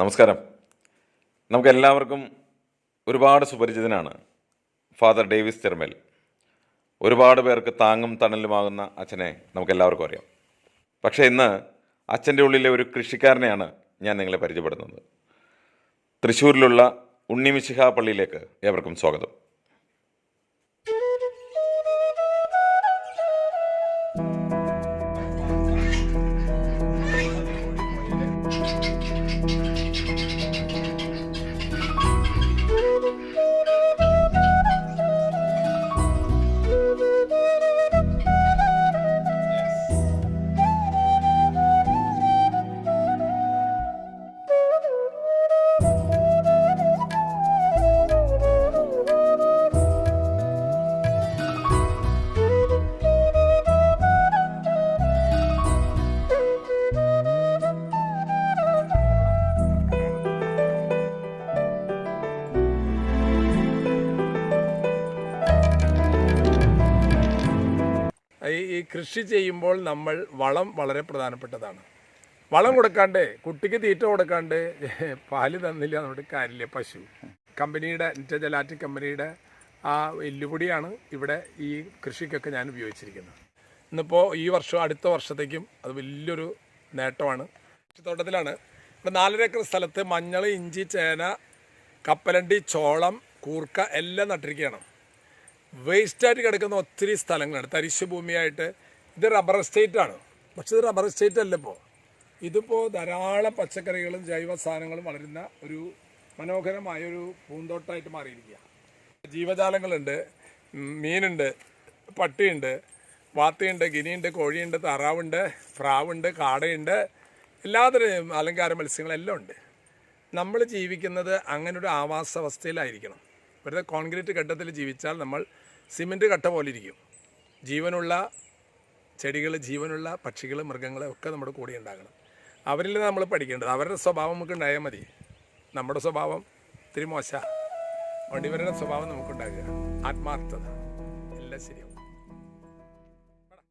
നമസ്കാരം. നമുക്കെല്ലാവർക്കും ഒരുപാട് സുപരിചിതനാണ് ഫാദർ ഡേവിസ് ചെറുമേൽ. ഒരുപാട് പേർക്ക് താങ്ങും തണലുമാകുന്ന അച്ഛനെ നമുക്കെല്ലാവർക്കും അറിയാം. പക്ഷേ ഇന്ന് അച്ഛൻ്റെ ഉള്ളിലെ ഒരു കൃഷിക്കാരനെയാണ് ഞാൻ നിങ്ങളെ പരിചയപ്പെടുന്നത്. തൃശ്ശൂരിലുള്ള ഉണ്ണിമിശിഹ പള്ളിയിലേക്ക് ഏവർക്കും സ്വാഗതം. ഈ കൃഷി ചെയ്യുമ്പോൾ നമ്മൾ വളം വളരെ പ്രധാനപ്പെട്ടതാണ്. വളം കൊടുക്കാണ്ട്, കുട്ടിക്ക് തീറ്റ കൊടുക്കാണ്ട് പാല് തന്നില്ല നമ്മുടെ കാര്യമില്ല. പശു കമ്പനിയുടെ ജലാറ്റി കമ്പനിയുടെ ആ എല്ലുപൊടിയാണ് ഇവിടെ ഈ കൃഷിക്കൊക്കെ ഞാൻ ഉപയോഗിച്ചിരിക്കുന്നത്. ഇന്നിപ്പോൾ ഈ വർഷം അടുത്ത വർഷത്തേക്കും അത് വലിയൊരു നേട്ടമാണ്. തോട്ടത്തിലാണ് ഇവിടെ 4.5 ഏക്കർ സ്ഥലത്ത് മഞ്ഞൾ, ഇഞ്ചി, ചേന, കപ്പലണ്ടി, ചോളം, കൂർക്ക എല്ലാം നട്ടിരിക്കുകയാണ്. വേസ്റ്റായിട്ട് കിടക്കുന്ന ഒത്തിരി സ്ഥലങ്ങളുണ്ട്, തരിശു ഭൂമിയായിട്ട്. ഇത് റബ്ബർ എസ്റ്റേറ്റാണ്. പക്ഷെ ഇത് റബ്ബർ എസ്റ്റേറ്റ് അല്ല. ഇതിപ്പോൾ ധാരാളം പച്ചക്കറികളും ജൈവ സാധനങ്ങളും വളരുന്ന ഒരു മനോഹരമായൊരു പൂന്തോട്ടമായിട്ട് മാറിയിരിക്കുക. ജീവജാലങ്ങളുണ്ട്, മീനുണ്ട്, പട്ടിയുണ്ട്, വാത്തയുണ്ട്, ഗിനിയുണ്ട്, കോഴിയുണ്ട്, താറാവുണ്ട്, പ്രാവുണ്ട്, കാടയുണ്ട്, എല്ലാതരം അലങ്കാര മത്സ്യങ്ങളെല്ലാം ഉണ്ട്. നമ്മൾ ജീവിക്കുന്നത് അങ്ങനെ ഒരു ആവാസവസ്ഥയിലായിരിക്കണം. വെറുതെ കോൺക്രീറ്റ് കെട്ടത്തിൽ ജീവിച്ചാൽ നമ്മൾ സിമെൻറ്റ് കട്ട പോലെ ഇരിക്കും. ജീവനുള്ള ചെടികൾ, ജീവനുള്ള പക്ഷികൾ, മൃഗങ്ങൾ ഒക്കെ നമ്മുടെ കൂടെ ഉണ്ടാകണം. അവരിൽ നമ്മൾ പഠിക്കേണ്ടത്. അവരുടെ സ്വഭാവം നമുക്ക് ഉണ്ടായാൽ മതി. നമ്മുടെ സ്വഭാവം ഇത്തിരി മോശമാണ്. അതുകൊണ്ട് ഇവരുടെ സ്വഭാവം നമുക്കുണ്ടാകുക. ആത്മാർത്ഥത എല്ലാം ശരിയാവും.